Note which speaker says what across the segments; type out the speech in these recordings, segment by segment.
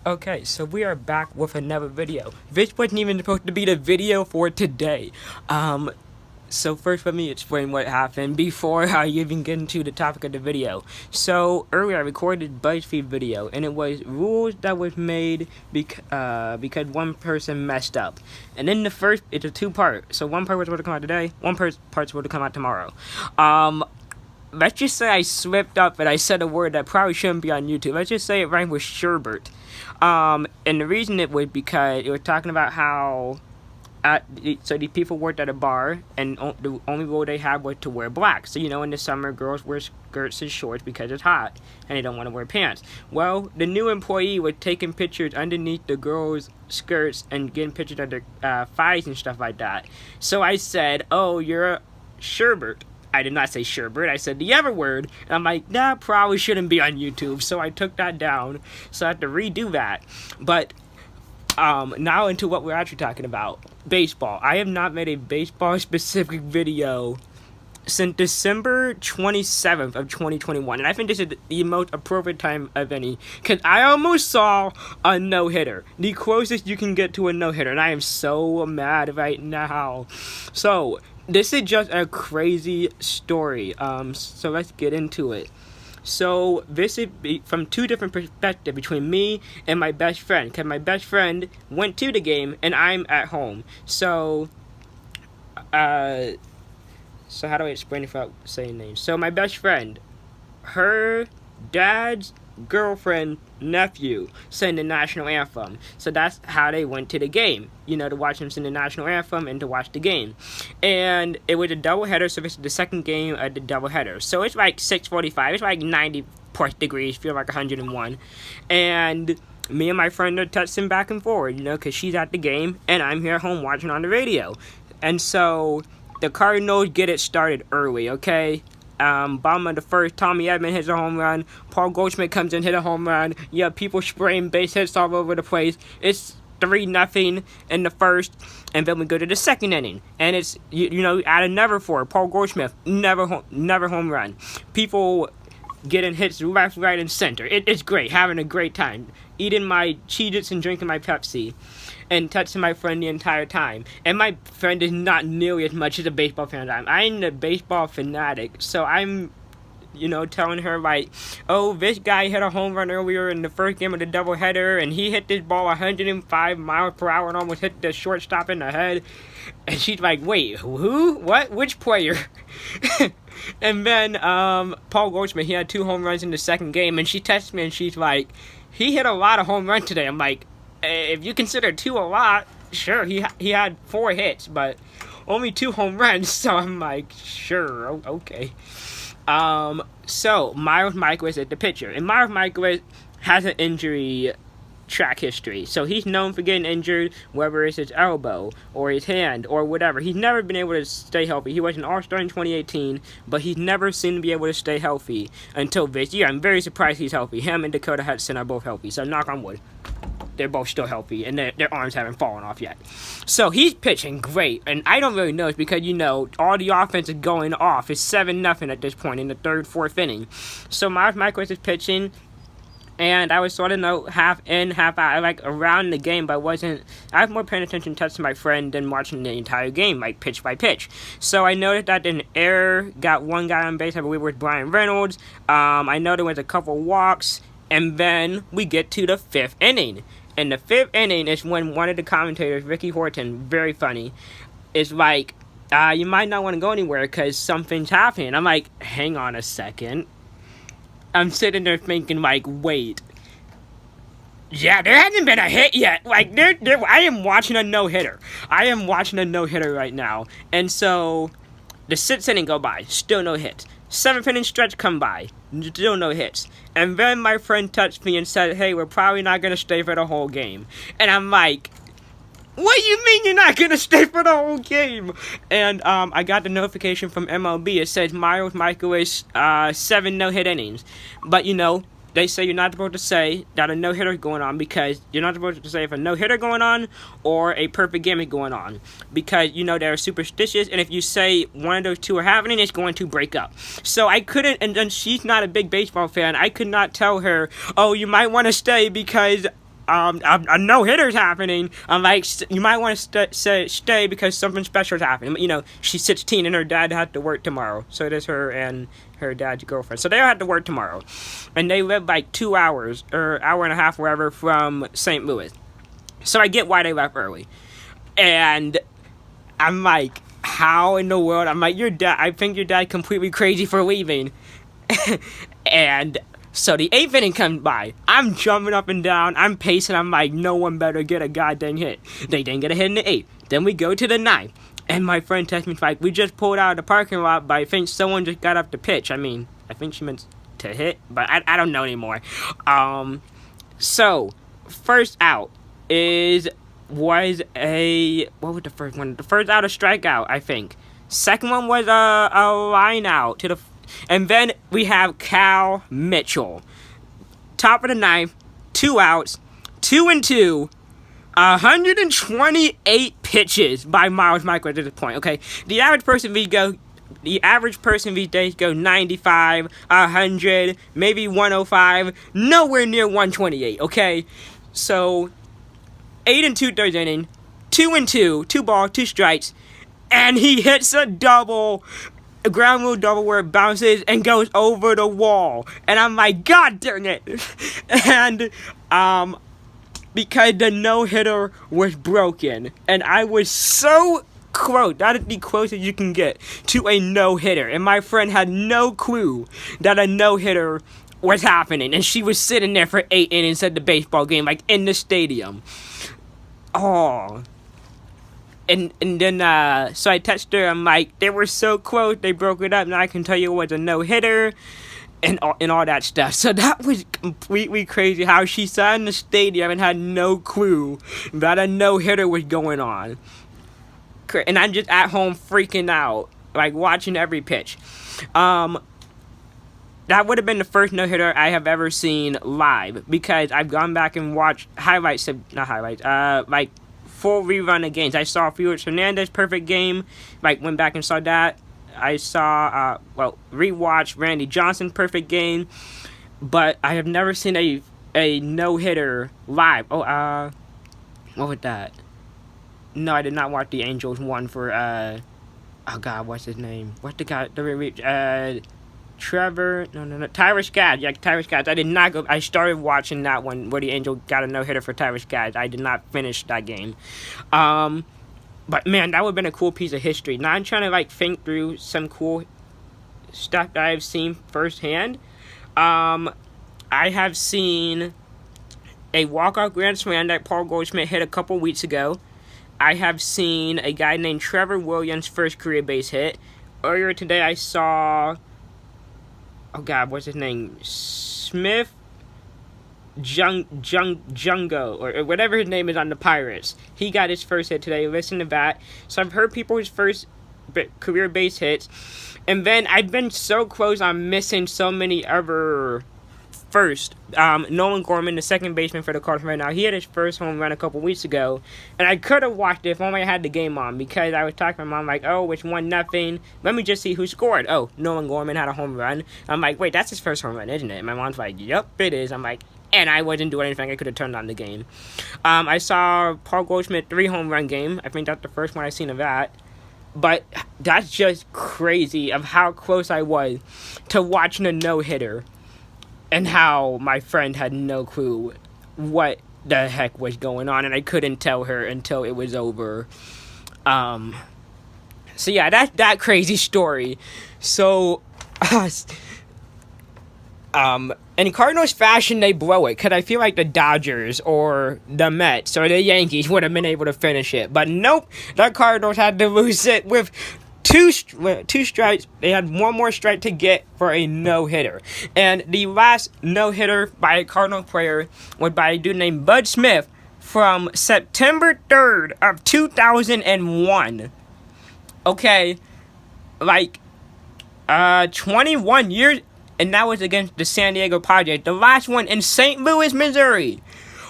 Speaker 1: Okay, so we are back with another video. This wasn't even supposed to be the video for today. So first let me explain what happened before I even get into the topic of the video. So earlier I recorded BuzzFeed video, and it was rules that was made because one person messed up. And then it's a two-part. So one part was supposed to come out today, part's supposed to come out tomorrow. Let's just say I slipped up and I said a word that probably shouldn't be on YouTube. Let's just say it rhymed with sherbet. And the reason it was because it was talking about how so the people worked at a bar, and the only rule they had was to wear black. So, in the summer, girls wear skirts and shorts because it's hot, and they don't want to wear pants. Well, the new employee was taking pictures underneath the girls' skirts and getting pictures of their thighs and stuff like that. So I said, "Oh, you're a sherbet." I did not say sherbet, I said the other word, and I'm like, that probably shouldn't be on YouTube, so I took that down, so I had to redo that. But, now into what we're actually talking about, baseball. I have not made a baseball-specific video since December 27th of 2021, and I think this is the most appropriate time of any, because I almost saw a no-hitter, the closest you can get to a no-hitter, and I am so mad right now. So, this is just a crazy story, so let's get into it. So, this is from two different perspectives between me and my best friend, because my best friend went to the game, and I'm at home. So how do I explain it without saying names? So, my best friend, her dad's girlfriend, nephew, sang the national anthem. So that's how they went to the game, to watch him sing the national anthem and to watch the game. And it was a doubleheader, so this is the second game of the doubleheader. So it's like 6:45, it's like 90 plus degrees, feel like 101. And me and my friend are texting back and forward, because she's at the game and I'm here at home watching on the radio. And so the Cardinals get it started early, okay? Bottom of the first, Tommy Edman hits a home run. Paul Goldschmidt comes in, hit a home run. You have people spraying base hits all over the place. It's 3-0 in the first, and then we go to the second inning, and it's out of never for Paul Goldschmidt, never home run. People getting hits left, right, and center. It's great, having a great time, eating my Cheez-Its and drinking my Pepsi, and texting my friend the entire time. And my friend is not nearly as much as a baseball fan as I'm a baseball fanatic, so I'm, telling her, like, oh, this guy hit a home run earlier in the first game of the doubleheader, and he hit this ball 105 miles per hour and almost hit the shortstop in the head. And she's like, wait, who? What? Which player? And then, Paul Goldschmidt, he had 2 home runs in the second game, and she texts me and she's like, he hit a lot of home runs today. I'm like, if you consider 2 a lot, sure, he had 4 hits, but only 2 home runs, so I'm like, sure, okay. So, Miles Michaelis is the pitcher, and Miles Michaelis has an injury track history, so he's known for getting injured, whether it's his elbow, or his hand, or whatever. He's never been able to stay healthy. He was an all-star in 2018, but he's never seemed to be able to stay healthy until this year. I'm very surprised he's healthy. Him and Dakota Hudson are both healthy, so knock on wood. They're both still healthy, and their arms haven't fallen off yet. So he's pitching great, and I don't really know. It's because, all the offense is going off. It's 7-0 at this point in the third, fourth inning. So Miles Michaelis is pitching, and I was sort of, half in, half out, like, around the game, but I was more paying attention to my friend than watching the entire game, like, pitch by pitch. So I noticed that an error got one guy on base, I believe it was Brian Reynolds. I know there was a couple walks, and then we get to the 5th inning. And the 5th inning is when one of the commentators, Ricky Horton, very funny, is like, you might not want to go anywhere because something's happening. I'm like, hang on a second. I'm sitting there thinking, like, wait. Yeah, there hasn't been a hit yet. Like, I am watching a no-hitter. I am watching a no-hitter right now. And so, the 6th inning go by, still no hits. 7th inning stretch come by, still no hits. And then my friend touched me and said, hey, we're probably not going to stay for the whole game. And I'm like, what do you mean you're not going to stay for the whole game? And I got the notification from MLB. It says Miles Michaelis, 7 no-hit innings. But, they say you're not supposed to say that a no-hitter is going on, because you're not supposed to say if a no-hitter going on or a perfect game is going on, because they're superstitious, and if you say one of those two are happening, it's going to break up. So I couldn't, and she's not a big baseball fan, I could not tell her, oh, you might want to stay because a no-hitter's happening. I'm like, you might want to stay because something special's happening. You know, she's 16 and her dad had to work tomorrow. So does her and her dad's girlfriend. So they all had to work tomorrow. And they live like 2 hours, or hour and a half, wherever, from St. Louis. So I get why they left early. And I'm like, how in the world? I'm like, I think your dad completely crazy for leaving. And so the 8th inning comes by. I'm jumping up and down. I'm pacing. I'm like, no one better get a goddamn hit. They didn't get a hit in the 8th. Then we go to the 9th. And my friend texts me, like, we just pulled out of the parking lot, but I think someone just got up to pitch. I mean, I think she meant to hit, but I don't know anymore. So, first out was what was the first one? The first out, a strikeout, I think. Second one was a line out to the... And then we have Cal Mitchell. Top of the 9th, 2 outs, 2-2, 128 pitches by Miles Michaels at this point, okay? The average person these days go 95, 100, maybe 105, nowhere near 128, okay? So, 8 2/3 inning, 2-2, 2 balls, 2 strikes, and he hits a double. A ground rule double where it bounces and goes over the wall. And I'm like, God dang it. And, because the no-hitter was broken. And I was so close. That is the closest you can get to a no-hitter. And my friend had no clue that a no-hitter was happening. And she was sitting there for 8 innings at the baseball game, like in the stadium. Oh. And then, so I texted her, I'm like, they were so close, they broke it up, now I can tell you it was a no-hitter, and all that stuff. So that was completely crazy how she sat in the stadium and had no clue that a no-hitter was going on. And I'm just at home freaking out, like, watching every pitch. That would have been the first no-hitter I have ever seen live, because I've gone back and watched full rerun of games. I saw Felix Hernandez perfect game, like went back and saw that. I saw rewatched Randy Johnson perfect game, but I have never seen a no-hitter live. What was that? No, I did not watch the Angels one for what's his name? What's the guy? Tyrus Skaggs. Yeah, Tyrus Skaggs. I did not go. I started watching that one where the Angel got a no-hitter for Tyrus Skaggs. I did not finish that game. But man, that would have been a cool piece of history. Now I'm trying to like think through some cool stuff that I've seen firsthand. I have seen a walk-off grand slam that Paul Goldschmidt hit a couple weeks ago. I have seen a guy named Trevor Williams' first career base hit. Earlier today, I saw... Oh God, what's his name? Smith Jungo, or whatever his name is on the Pirates. He got his first hit today. Listen to that. So I've heard people's first career base hits. And then I've been so close on missing so many other first. Nolan Gorman, the second baseman for the Cardinals right now, he had his first home run a couple weeks ago, and I could have watched it if only I had the game on, because I was talking to my mom like, oh, it's 1-0. Let me just see who scored. Oh, Nolan Gorman had a home run. I'm like, wait, that's his first home run, isn't it? And my mom's like, yep, it is. I'm like, and I wasn't doing anything. I could have turned on the game. I saw Paul Goldschmidt 3 home run game. I think that's the first one I've seen of that. But that's just crazy of how close I was to watching a no-hitter. And how my friend had no clue what the heck was going on, and I couldn't tell her until it was over. So yeah, that's that crazy story. So, in Cardinals fashion, they blow it, because I feel like the Dodgers or the Mets or the Yankees would have been able to finish it. But nope, the Cardinals had to lose it with two strikes. They had one more strike to get for a no-hitter. And the last no-hitter by a Cardinal player was by a dude named Bud Smith from September 3rd of 2001. Okay, like 21 years, and that was against the San Diego Padres. The last one in St. Louis, Missouri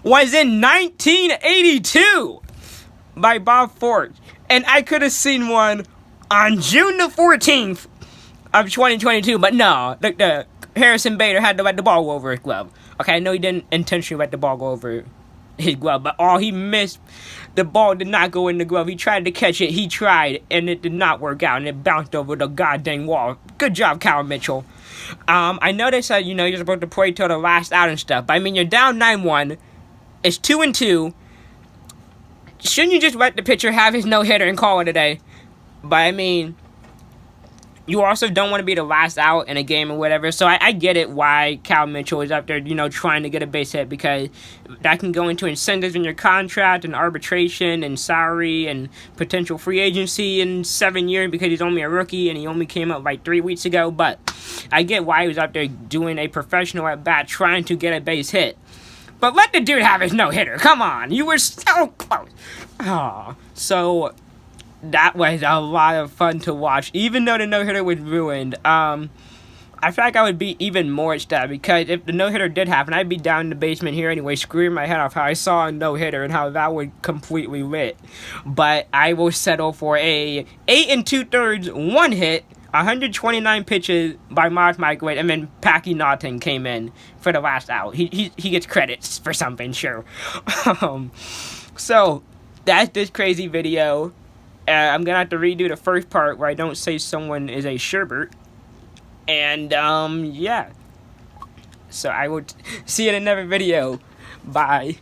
Speaker 1: was in 1982 by Bob Ford. And I could have seen one on June the 14th of 2022, but no, the Harrison Bader had to let the ball go over his glove. Okay, I know he didn't intentionally let the ball go over his glove, but he missed. The ball did not go in the glove. He tried to catch it. He tried, and it did not work out, and it bounced over the goddamn wall. Good job, Kyle Mitchell. I know they said, you're supposed to play till the last out and stuff, but I mean, you're down 9-1. It's 2-2. Shouldn't you just let the pitcher have his no-hitter and call it a day? But I mean, you also don't want to be the last out in a game or whatever. So I get it why Cal Mitchell is up there, trying to get a base hit, because that can go into incentives in your contract and arbitration and salary and potential free agency in 7 years, because he's only a rookie and he only came up like 3 weeks ago. But I get why he was up there doing a professional at bat, trying to get a base hit. But let the dude have his no-hitter. Come on. You were so close. Oh, so that was a lot of fun to watch, even though the no-hitter was ruined. I feel like I would be even more ecstatic, because if the no-hitter did happen, I'd be down in the basement here anyway, screaming my head off how I saw a no-hitter and how that would completely lit. But I will settle for a 8 2/3 one hit, 129 pitches by Miles Microwave, and then Packy Naughton came in for the last out. He gets credits for something, sure. So that's this crazy video. I'm gonna have to redo the first part where I don't say someone is a sherbert. And yeah. So I will see you in another video. Bye.